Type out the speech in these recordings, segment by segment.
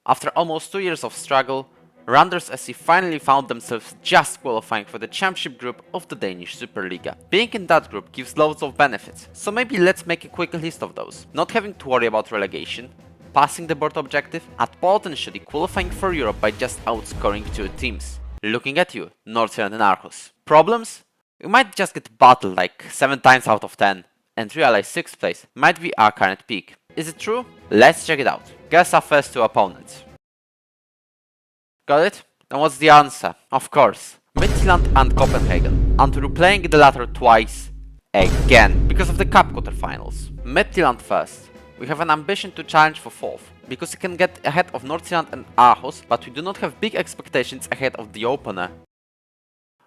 After almost 2 years of struggle, Randers FC finally found themselves just qualifying for the championship group of the Danish Superliga. Being in that group gives loads of benefits, so maybe let's make a quick list of those. Not having to worry about relegation, passing the board objective, and potentially qualifying for Europe by just outscoring 2 teams. Looking at you, North Zealand and Aarhus. Problems? You might just get battled like 7 times out of 10, and realize 6th place might be our current peak. Is it true? Let's check it out. Guess our first 2 opponents. Got it? Then what's the answer? Of course, Midtjylland and Copenhagen, and we're playing the latter twice again because of the cup quarterfinals. Midtjylland first. We have an ambition to challenge for 4th, because we can get ahead of North Zealand and Aarhus, but we do not have big expectations ahead of the opener.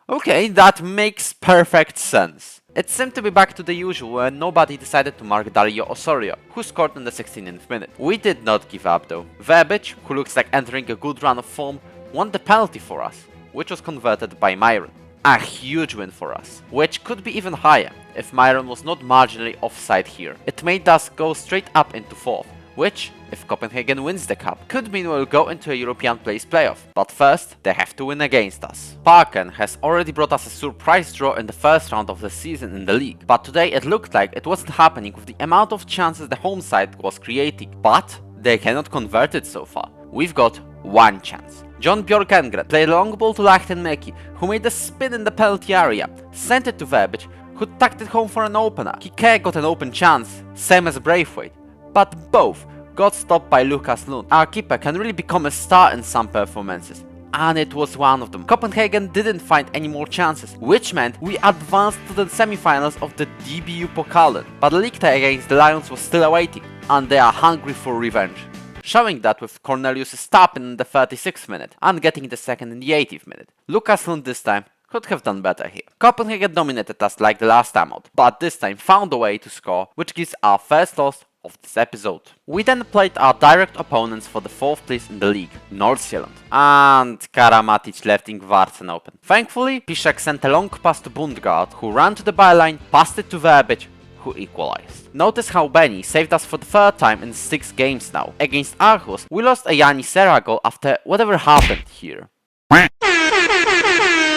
Okay, that makes perfect sense. It seemed to be back to the usual when nobody decided to mark Dario Osorio, who scored in the 16th minute. We did not give up though. Verbic, who looks like entering a good run of form, won the penalty for us, which was converted by Myron. A huge win for us, which could be even higher if Myron was not marginally offside here. It made us go straight up into 4th, which, if Copenhagen wins the cup, could mean we'll go into a European place playoff. But first, they have to win against us. Parken has already brought us a surprise draw in the first round of the season in the league, but today it looked like it wasn't happening with the amount of chances the home side was creating. But they cannot convert it so far. We've got 1 chance. John Bjorkengren played a long ball to Lachtenmäki, who made a spin in the penalty area, sent it to Verbic, who tucked it home for an opener. Kike got an open chance, same as Braithwaite, but both got stopped by Lukas Lund. Our keeper can really become a star in some performances, and it was one of them. Copenhagen didn't find any more chances, which meant we advanced to the semi-finals of the DBU Pokalen, but the league tie against the Lions was still awaiting, and they are hungry for revenge. Showing that with Cornelius stopping in the 36th minute and getting the second in the 80th minute. Lukas Lund this time could have done better here. Copenhagen dominated us like the last time out, but this time found a way to score, which gives our first loss of this episode. We then played our direct opponents for the 4th place in the league, North Zealand, and Karamatic left Ingvartsen open. Thankfully, Piszek sent a long pass to Bundgaard, who ran to the byline, passed it to Verbic, who equalized. Notice how Benny saved us for the 3rd time in 6 games now. Against Aarhus, we lost a Yanni Serra goal after whatever happened here.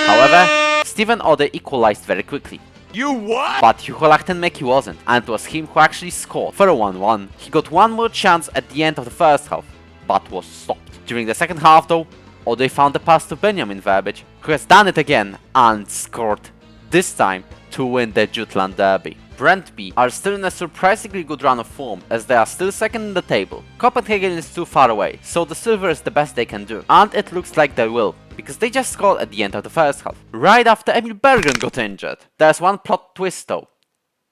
However, Steven Ode equalized very quickly. You what? But Hugo Lachtenmäki wasn't, and it was him who actually scored for a 1-1. He got 1 more chance at the end of the first half, but was stopped. During the second half though, Ode found a pass to Benjamin Verbic, who has done it again and scored, this time to win the Jutland derby. Brentby are still in a surprisingly good run of form, as they are still second in the table. Copenhagen is too far away, so the silver is the best they can do, and it looks like they will, because they just scored at the end of the first half, right after Emil Berggren got injured. There's one plot twist though.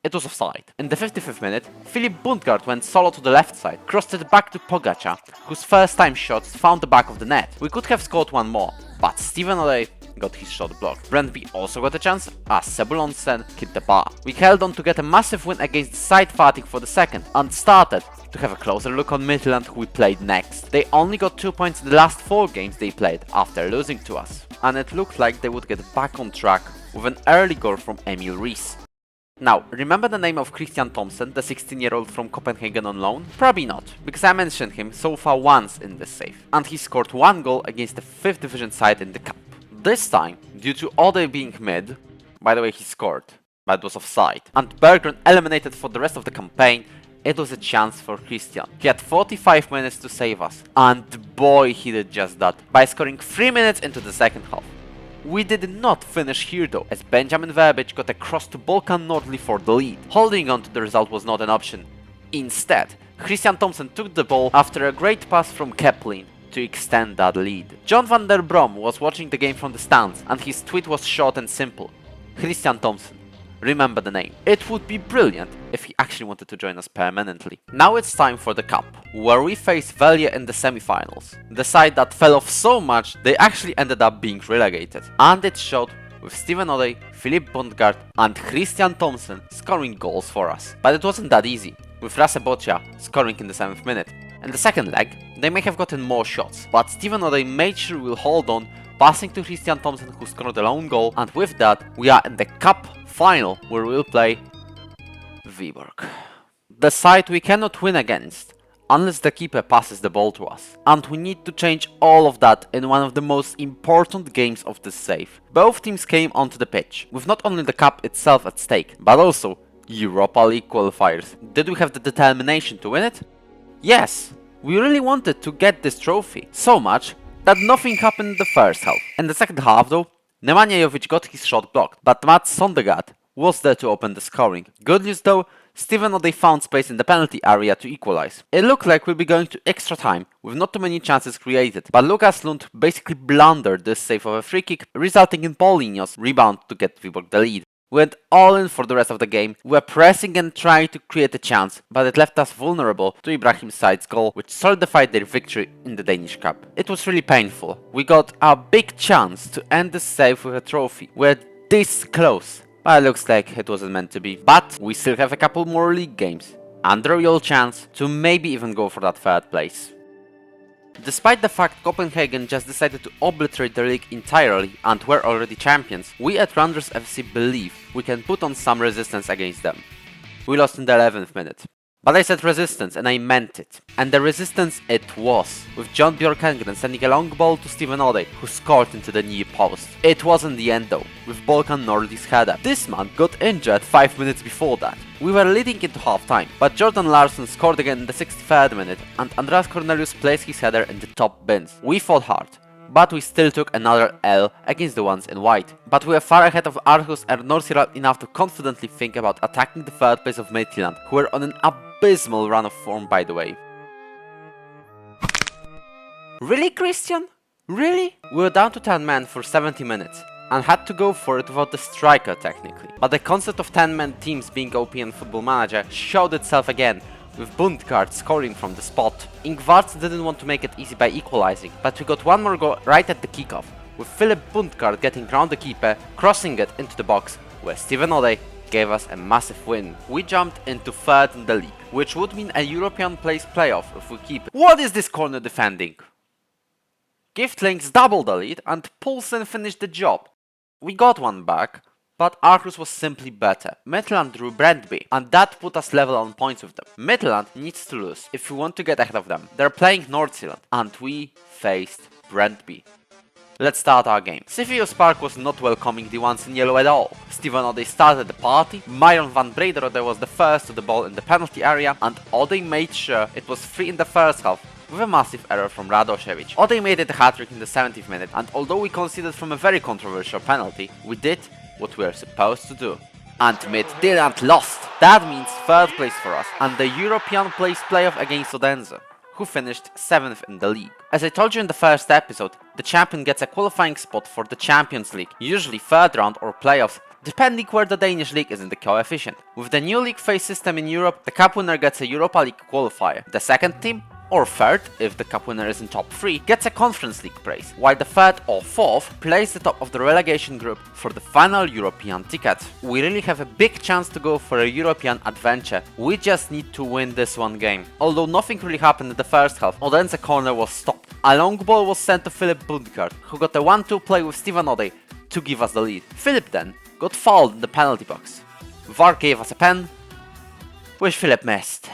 It was offside. In the 55th minute, Filip Bundgaard went solo to the left side, crossed it back to Pogačar, whose first time shots found the back of the net. We could have scored 1 more, but Steven Ode got his shot blocked. Brentby also got a chance as Sebulonsen hit the bar. We held on to get a massive win against the side fighting for the second, and started to have a closer look on Midtjylland, who we played next. They only got 2 points in the last 4 games they played after losing to us, and it looked like they would get back on track with an early goal from Emil Rees. Now, remember the name of Christian Thomsen, the 16-year-old from Copenhagen on loan? Probably not, because I mentioned him so far once in this save, and he scored 1 goal against the 5th division side in the cup. This time, due to Ode being mid, by the way he scored, but it was offside, and Berggren eliminated for the rest of the campaign, it was a chance for Christian. He had 45 minutes to save us, and boy he did just that, by scoring 3 minutes into the second half. We did not finish here though, as Benjamin Verbic got a cross to Balkan Nordli for the lead. Holding on to the result was not an option. Instead, Christian Thomsen took the ball after a great pass from Keplin to extend that lead. John van der Brom was watching the game from the stands, and his tweet was short and simple. Christian Thomsen. Remember the name. It would be brilliant if he actually wanted to join us permanently. Now it's time for the cup, where we face Velje in the semi-finals. The side that fell off so much, they actually ended up being relegated. And it showed with Steven Ode, Filip Bundgaard and Christian Thomsen scoring goals for us. But it wasn't that easy, with Rase Bocia scoring in the 7th minute. In the second leg, they may have gotten more shots, but Steven Ode made sure we'll hold on, passing to Christian Thomsen, who scored a lone goal, and with that, we are in the cup final, where we'll play Viborg. The side we cannot win against, unless the keeper passes the ball to us. And we need to change all of that in one of the most important games of this save. Both teams came onto the pitch, with not only the cup itself at stake, but also Europa League qualifiers. Did we have the determination to win it? Yes! We really wanted to get this trophy, so much that nothing happened in the first half. In the second half though, Nemanja Jovic got his shot blocked, but Mats Sondergaard was there to open the scoring. Good news though, Steven O'Day found space in the penalty area to equalize. It looked like we'll be going to extra time, with not too many chances created, but Lukas Lund basically blundered this save of a free kick, resulting in Paulinho's rebound to get Viborg the lead. We went all in for the rest of the game. We were pressing and trying to create a chance, but it left us vulnerable to Ibrahim Said's goal, which solidified their victory in the Danish Cup. It was really painful. We got a big chance to end the save with a trophy. We're this close, but it looks like it wasn't meant to be. But we still have a couple more league games, and a real chance to maybe even go for that third place. Despite the fact Copenhagen just decided to obliterate the league entirely and were already champions, we at Randers FC believe we can put on some resistance against them. We lost in the 11th minute. But I said resistance, and I meant it. And the resistance it was, with John Bjorkengren sending a long ball to Steven O'Day, who scored into the near post. It wasn't the end though, with Balkan Nordi's header. This man got injured 5 minutes before that. We were leading into half-time, but Jordan Larsson scored again in the 63rd minute, and Andreas Cornelius placed his header in the top bins. We fought hard, but we still took another L against the ones in white. But we were far ahead of Aarhus and Nordsjælland enough to confidently think about attacking the third place of Midtjylland, who were on an abysmal run of form by the way. Really, Christian? Really? We were down to 10 men for 70 minutes, and had to go for it without the striker technically. But the concept of 10-man teams being OP in Football Manager showed itself again, with Bundgaard scoring from the spot. Ingvarts didn't want to make it easy by equalizing, but we got one more goal right at the kickoff, with Philip Bundgaard getting round the keeper, crossing it into the box, where Steven O'Day gave us a massive win. We jumped into third in the league, which would mean a European place playoff if we keep it. What is this corner defending? Giftlings doubled the lead and Poulsen finished the job. We got one back, but Aarhus was simply better. Midtjylland drew Brøndby, and that put us level on points with them. Midtjylland needs to lose if we want to get ahead of them. They're playing Nordsjælland, and we faced Brøndby. Let's start our game. Siffius Park was not welcoming the ones in yellow at all. Steven O'Day started the party, Myron van Brederode was the first to the ball in the penalty area, and O'Day made sure it was free in the first half, with a massive error from Radošević. O'Day made it a hat-trick in the 70th minute, and although we conceded from a very controversial penalty, we did what we were supposed to do. And Midtjylland lost. That means third place for us, and the European place playoff against Odense, who finished 7th in the league. As I told you in the first episode, the champion gets a qualifying spot for the Champions League, usually third round or playoffs, depending where the Danish league is in the coefficient. With the new league phase system in Europe, the cup winner gets a Europa League qualifier. The second team, or third, if the cup winner is in top 3, gets a Conference League prize, while the third or fourth plays the top of the relegation group for the final European ticket. We really have a big chance to go for a European adventure. We just need to win this one game. Although nothing really happened in the first half, Odense corner was stopped. A long ball was sent to Philip Bundgaard, who got a 1-2 play with Steven O'Day to give us the lead. Philip then got fouled in the penalty box. VAR gave us a pen, which Philip missed.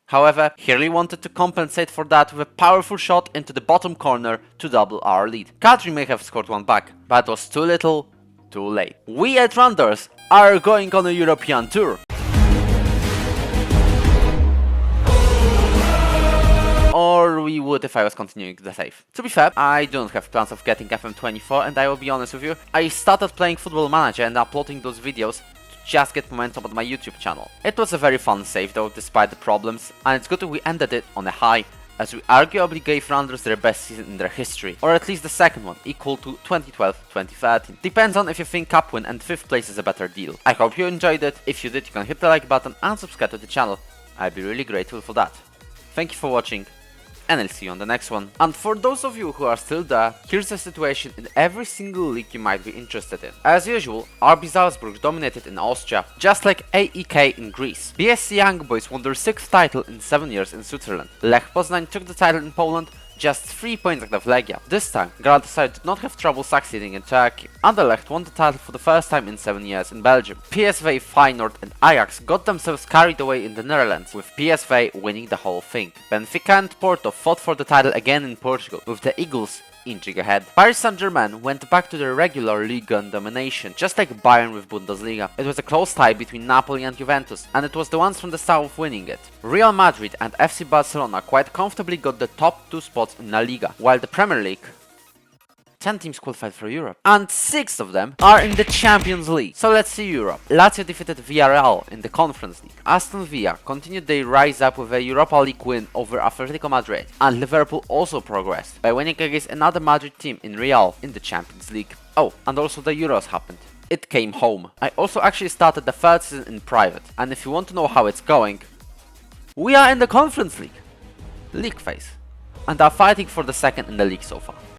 However, he really wanted to compensate for that with a powerful shot into the bottom corner to double our lead. Kadri may have scored one back, but it was too little, too late. We at Randers are going on a European tour. Or we would if I was continuing the save. To be fair, I don't have plans of getting FM24, and I will be honest with you, I started playing Football Manager and uploading those videos just get momentum on my YouTube channel. It was a very fun save though, despite the problems, and it's good that we ended it on a high, as we arguably gave Randers their best season in their history, or at least the second one, equal to 2012-2013. Depends on if you think cup win and 5th place is a better deal. I hope you enjoyed it. If you did, you can hit the like button and subscribe to the channel. I'd be really grateful for that. Thank you for watching, and I'll see you on the next one. And for those of you who are still there, here's the situation in every single league you might be interested in. As usual, RB Salzburg dominated in Austria, just like AEK in Greece. BSC Young Boys won their 6th title in 7 years in Switzerland. Lech Poznań took the title in Poland, just 3 points ahead of Legia. This time, Galatasaray did not have trouble succeeding in Turkey. Anderlecht won the title for the first time in 7 years in Belgium. PSV, Feyenoord and Ajax got themselves carried away in the Netherlands, with PSV winning the whole thing. Benfica and Porto fought for the title again in Portugal, with the Eagles inching ahead. Paris Saint-Germain went back to their regular Ligue 1 domination, just like Bayern with Bundesliga. It was a close tie between Napoli and Juventus, and it was the ones from the south winning it. Real Madrid and FC Barcelona quite comfortably got the top 2 spots in La Liga, while the Premier League 10 teams qualified for Europe, and 6 of them are in the Champions League. So let's see Europe. Lazio defeated Villarreal in the Conference League. Aston Villa continued their rise up with a Europa League win over Atletico Madrid, and Liverpool also progressed by winning against another Madrid team in Real in the Champions League. Oh, and also the Euros happened. It came home. I also actually started the third season in private, and if you want to know how it's going, we are in the Conference League phase, and are fighting for the second in the league so far.